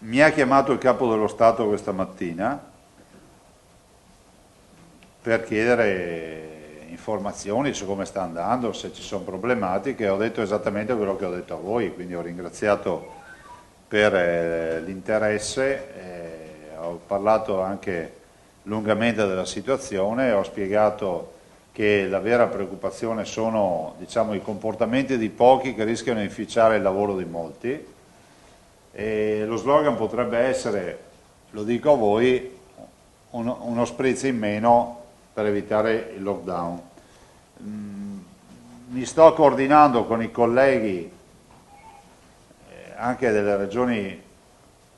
Mi ha chiamato il capo dello Stato questa mattina per chiedere informazioni su come sta andando, se ci sono problematiche. Ho detto esattamente quello che ho detto a voi, quindi ho ringraziato per l'interesse, ho parlato anche lungamente della situazione, ho spiegato che la vera preoccupazione sono, diciamo, i comportamenti di pochi che rischiano di inficiare il lavoro di molti, e lo slogan potrebbe essere, lo dico a voi, uno spritz in meno per evitare il lockdown. Mi sto coordinando con i colleghi anche delle regioni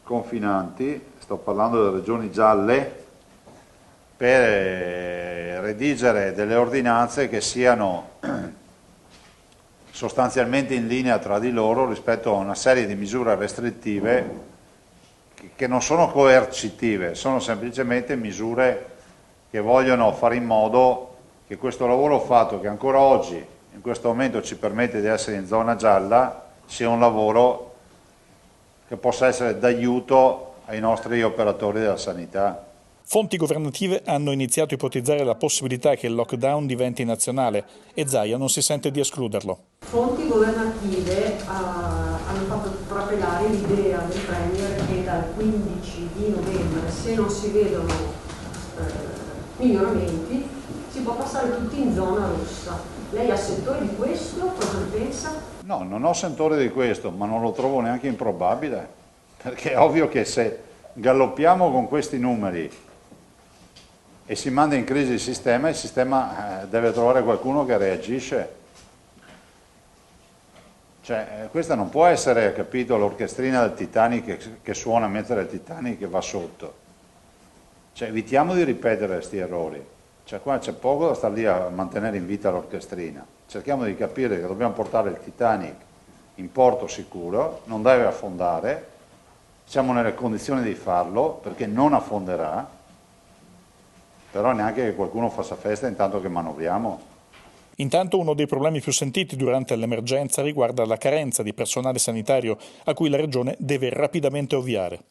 confinanti, sto parlando delle regioni gialle, per redigere delle ordinanze che siano sostanzialmente in linea tra di loro rispetto a una serie di misure restrittive che non sono coercitive, sono semplicemente misure che vogliono fare in modo che questo lavoro fatto, che ancora oggi in questo momento ci permette di essere in zona gialla, sia un lavoro che possa essere d'aiuto ai nostri operatori della sanità. Fonti governative hanno iniziato a ipotizzare la possibilità che il lockdown diventi nazionale e Zaia non si sente di escluderlo. Fonti governative hanno fatto trapelare l'idea del Premier che dal 15 di novembre, se non si vedono miglioramenti, si può passare tutti in zona rossa. Lei ha sentore di questo? Cosa ne pensa? No, non ho sentore di questo, ma non lo trovo neanche improbabile, perché è ovvio che se galoppiamo con questi numeri e si manda in crisi il sistema deve trovare qualcuno che reagisce. Cioè, questa non può essere, capito, l'orchestrina del Titanic che suona mentre il Titanic va sotto. Cioè, evitiamo di ripetere questi errori. Cioè, qua c'è poco da stare lì a mantenere in vita l'orchestrina. Cerchiamo di capire che dobbiamo portare il Titanic in porto sicuro, non deve affondare, siamo nelle condizioni di farlo perché non affonderà, però neanche che qualcuno faccia festa intanto che manovriamo. Intanto uno dei problemi più sentiti durante l'emergenza riguarda la carenza di personale sanitario a cui la Regione deve rapidamente ovviare.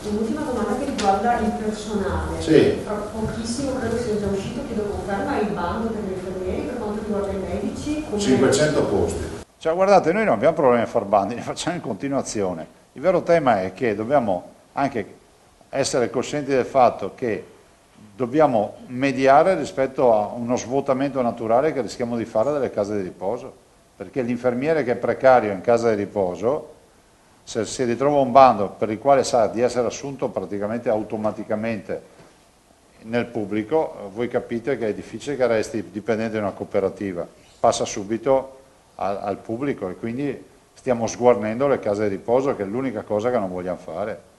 Un'ultima domanda che riguarda il personale. Sì. Fra pochissimo credo sia già uscito, chiedo conferma, il bando per gli infermieri, per quanto riguarda i medici. 500 posti. Cioè, guardate, noi non abbiamo problemi a far bandi, ne facciamo in continuazione. Il vero tema è che dobbiamo anche essere coscienti del fatto che dobbiamo mediare rispetto a uno svuotamento naturale che rischiamo di fare delle case di riposo, perché l'infermiere che è precario in casa di riposo, se si ritrova un bando per il quale sa di essere assunto praticamente automaticamente nel pubblico, voi capite che è difficile che resti dipendente di una cooperativa, passa subito al pubblico, e quindi stiamo sguarnendo le case di riposo, che è l'unica cosa che non vogliamo fare.